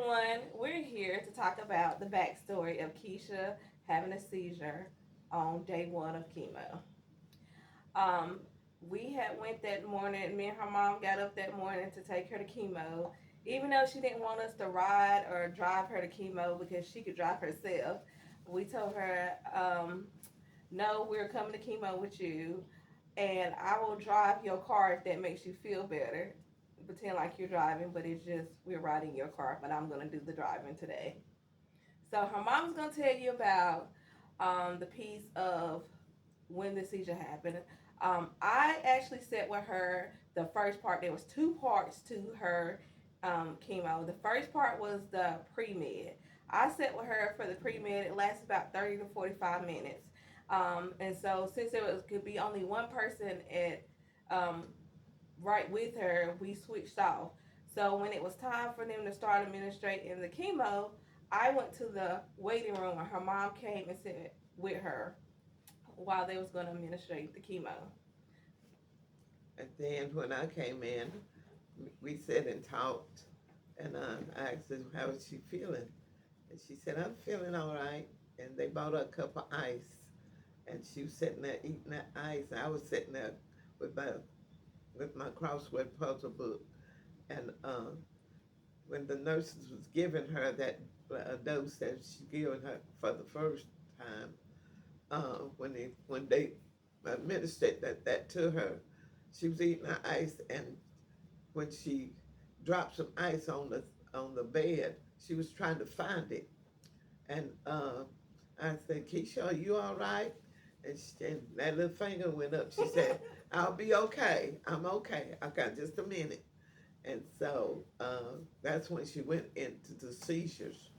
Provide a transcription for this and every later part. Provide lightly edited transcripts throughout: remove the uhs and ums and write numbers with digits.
everyone. We're here to talk about the backstory of Keisha having a seizure on day one of chemo. Um, we had went that morning. Me and her mom got up that morning to take her to chemo, even though she didn't want us to ride or drive her to chemo because she could drive herself. We told her, "No, we're coming to chemo with you, and I will drive your car if that makes you feel better. Pretend like you're driving, but it's just we're riding your car, but I'm gonna do the driving today." So her mom's gonna tell you about the piece of when the seizure happened. I actually sat with her the first part. There was two parts to her chemo. The first part was the pre-med. I sat with her for the pre-med. It lasted about 30 to 45 minutes. And so since could be only one person at um, right with her, we switched off. So when it was time for them to start administrating the chemo, I went to the waiting room and her mom came and sat with her while they was going to administrate the chemo. And then when I came in, we sat and talked, and I asked her how was she feeling, and she said I'm feeling all right. And they bought her a cup of ice, and she was sitting there eating that ice. I was sitting there with my crossword puzzle book, and when the nurses was giving her that dose that she given her for the first time, when they administered that to her, she was eating her ice, and when she dropped some ice on the bed, she was trying to find it, and I said, "Keisha, are you all right?" And that little finger went up. She said, "I'll be okay. I'm okay. I got just a minute." And so that's when she went into the seizures,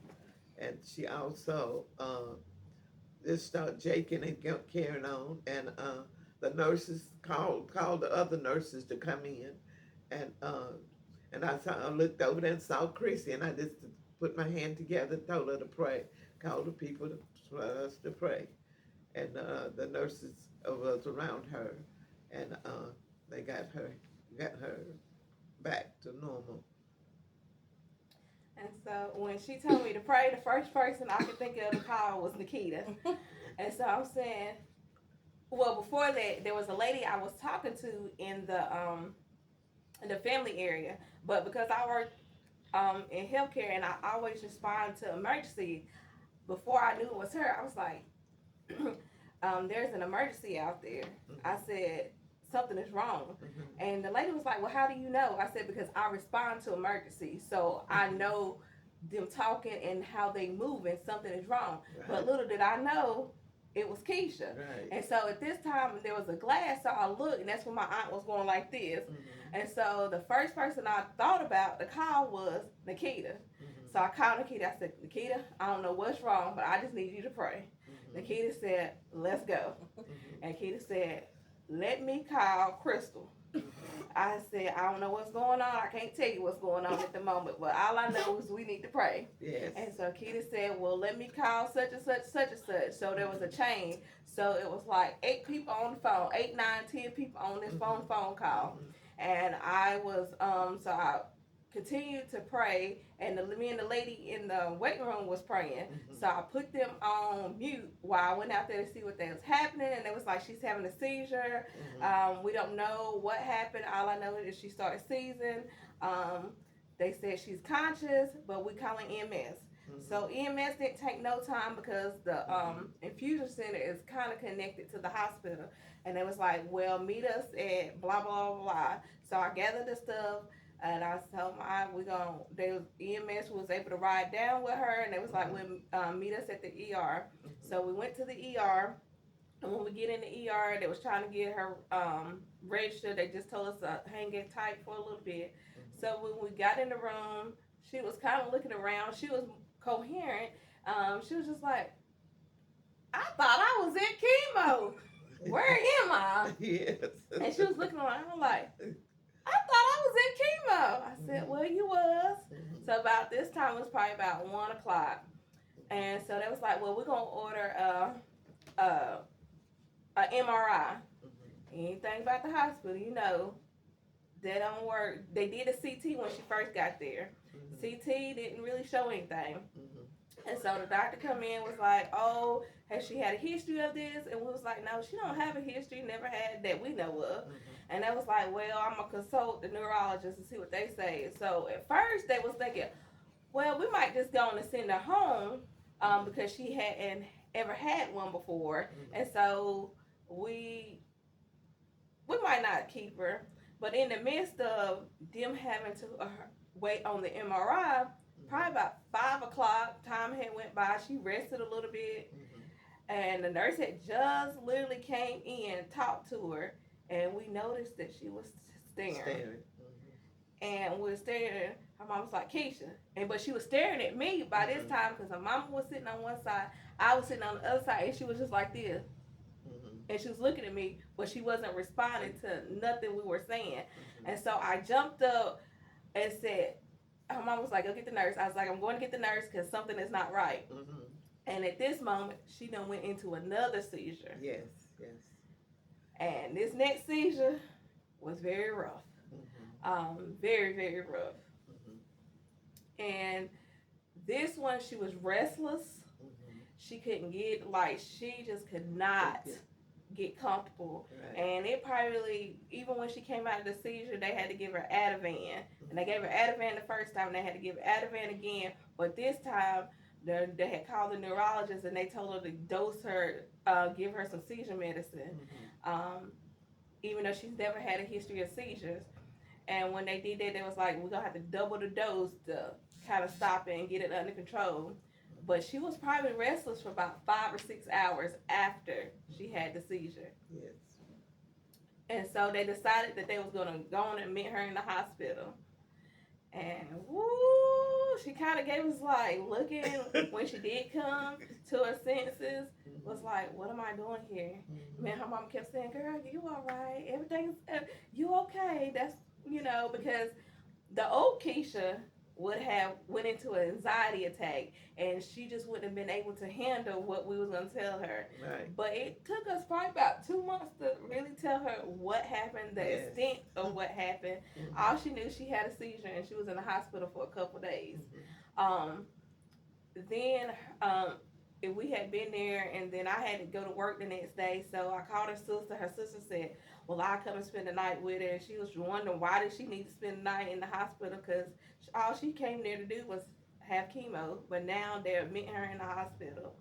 and she also just started shaking and carrying on. And the nurses called the other nurses to come in, and I looked over there and saw Chrissy, and I just put my hand together, told her to pray, called the people for us to pray, and the nurses was around her, and they got her back to normal. And so when she told me to pray, the first person I could think of to call was Nikita. And so I'm saying, well, before that, there was a lady I was talking to in the family area, but because I work in healthcare and I always respond to emergency, before I knew it was her, I was like, "There's an emergency out there." I Mm-hmm. said, "Something is wrong." Mm-hmm. And the lady was like, "Well, how do you know?" I said, "Because I respond to emergencies, so I Mm-hmm. know them talking and how they move, and something is wrong." But Right. little did I know it was Keisha. Right. And so at this time, there was a glass, so I looked, and that's when my aunt was going like this. Mm-hmm. And so the first person I thought about the call was Nikita. So Mm-hmm. I called Nikita. I said, "Nikita, I don't know what's wrong, but I just need you to pray." Mm-hmm. Nikita said, "Let's go." Mm-hmm. And Nikita said, "Let me call Crystal." Mm-hmm. I said, "I don't know what's going on. I can't tell you what's going on at the moment, but all I know is we need to pray." Yes. And so Keita said, "Well, let me call such and such, such and such." So there was a chain. So it was like 8 people on the phone, 8, 9, 10 people on this Mm-hmm. phone call. Mm-hmm. And I was, so I continued to pray, and me and the lady in the waiting room was praying. Mm-hmm. So I put them on mute while I went out there to see what was happening, and it was like she's having a seizure. We don't know what happened. All I know is she started seizing. They said she's conscious, but we calling EMS. Mm-hmm. So EMS didn't take no time because the infusion center is kind of connected to the hospital, and it was like, "Well, meet us at blah blah blah." So I gathered the stuff, and I told my we gonna. They EMS was able to ride down with her, and they was like, "We'll meet us at the ER." Mm-hmm. So we went to the ER, and when we get in the ER, they was trying to get her registered. They just told us to hang it tight for a little bit. So when we got in the room, she was kind of looking around. She was coherent. She was just like, "I thought I was in chemo. Where am I?" Yes. And she was looking around. I'm like, "I thought I was in chemo." I said, "Well, you was." Mm-hmm. So about this time, it was probably about 1 o'clock. And so they was like, "Well, we're going to order a, MRI. Mm-hmm. Anything about the hospital, you know, they don't work. They did a CT when she first got there. CT didn't really show anything. Mm-hmm. And so the doctor come in was like, oh, has she had a history of this? And we was like, no, she don't have a history, never had that we know of. Mm-hmm. And they was like, well, I'm going to consult the neurologist and see what they say. So at first they was thinking, well, we might just go on and send her home because she hadn't ever had one before. Mm-hmm. And so we might not keep her. But in the midst of them having to wait on the MRI, probably about 5 o'clock, time had went by. She rested a little bit. Mm-hmm. And the nurse had just literally came in, talked to her, and we noticed that she was staring. Mm-hmm. And we were staring. Her mom was like, Keisha. But she was staring at me by this time because her mama was sitting on one side, I was sitting on the other side, and she was just like this. Mm-hmm. And she was looking at me, but she wasn't responding to nothing we were saying. Mm-hmm. And so I jumped up and said, her mom was like, go get the nurse. I was like, I'm going to get the nurse because something is not right. Mm-hmm. And at this moment, she done went into another seizure. Yes, yes. And this next seizure was very rough. Mm-hmm. Very, very rough. Mm-hmm. And this one, she was restless. Mm-hmm. She couldn't get, she just could not get comfortable. Right. And it probably, even when she came out of the seizure, they had to give her Ativan. And they gave her Ativan the first time, and they had to give her Ativan again. But this time, they had called the neurologist, and they told her to dose her, give her some seizure medicine, Mm-hmm. even though she's never had a history of seizures. And when they did that, they was like, we're going to have to double the dose to kind of stop it and get it under control. But she was probably restless for about 5 or 6 hours after she had the seizure. Yes. And so they decided that they was going to go on and admit her in the hospital. And woo, she kind of gave us looking when she did come to her senses, was like, what am I doing here? Mm-hmm. Man, her mom kept saying, girl, you all right? Everything's, you okay? That's, because the old Keisha would have went into an anxiety attack, and she just wouldn't have been able to handle what we was going to tell her. Right. But it took us probably about 2 months to really tell her what happened, the Yes. extent of what happened. Mm-hmm. All she knew, she had a seizure, and she was in the hospital for a couple of days. Mm-hmm. Then we had been there, and then I had to go to work the next day, so I called her sister. Her sister said, well, I'll come and spend the night with her. And she was wondering, why did she need to spend the night in the hospital? Because all she came there to do was have chemo, but now they're admitting her in the hospital.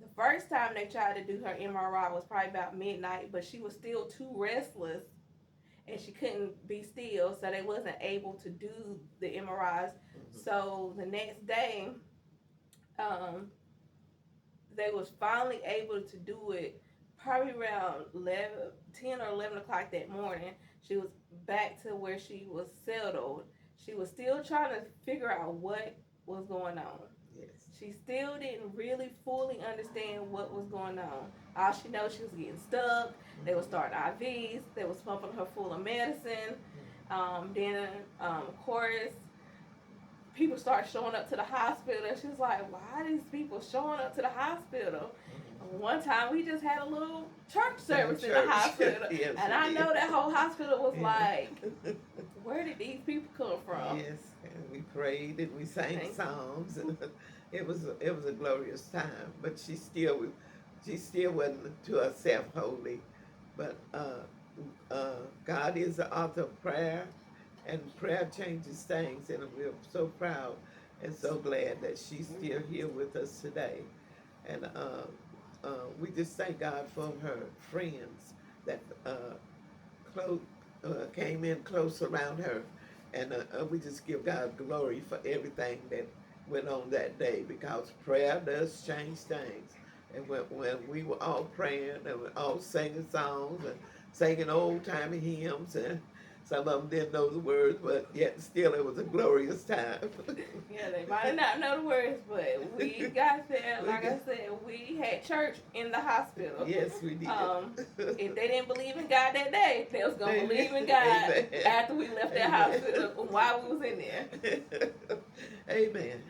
The first time they tried to do her MRI was probably about midnight, but she was still too restless, and she couldn't be still, so they wasn't able to do the MRIs. Mm-hmm. So the next day, they was finally able to do it probably around 10 or 11 o'clock that morning. She was back to where she was settled. She was still trying to figure out what was going on. Yes. She still didn't really fully understand what was going on. All she knows, she was getting stuck. They were starting IVs. They was pumping her full of medicine. Then, of course, people started showing up to the hospital. And she was like, why are these people showing up to the hospital? Mm-hmm. One time, we just had a little church service in the hospital. Yes, and I know that whole hospital was Yeah. like, where did these people come from? Yes, and we prayed and we sang Thank songs, and it was a glorious time. But she still wasn't to herself holy. But God is the author of prayer, and prayer changes things, and we're so proud and so glad that she's still here with us today. And we just thank God for her friends that came in close around her. And we just give God glory for everything that went on that day, because prayer does change things. And when we were all praying and we all singing songs and singing old-timey hymns, and some of them didn't know the words, but yet still it was a glorious time. Yeah, they might not know the words, but we got there. Like I said, we had church in the hospital. Yes, we did. If they didn't believe in God that day, they was going to believe in God Amen. after we left that Amen. hospital while we was in there. Amen.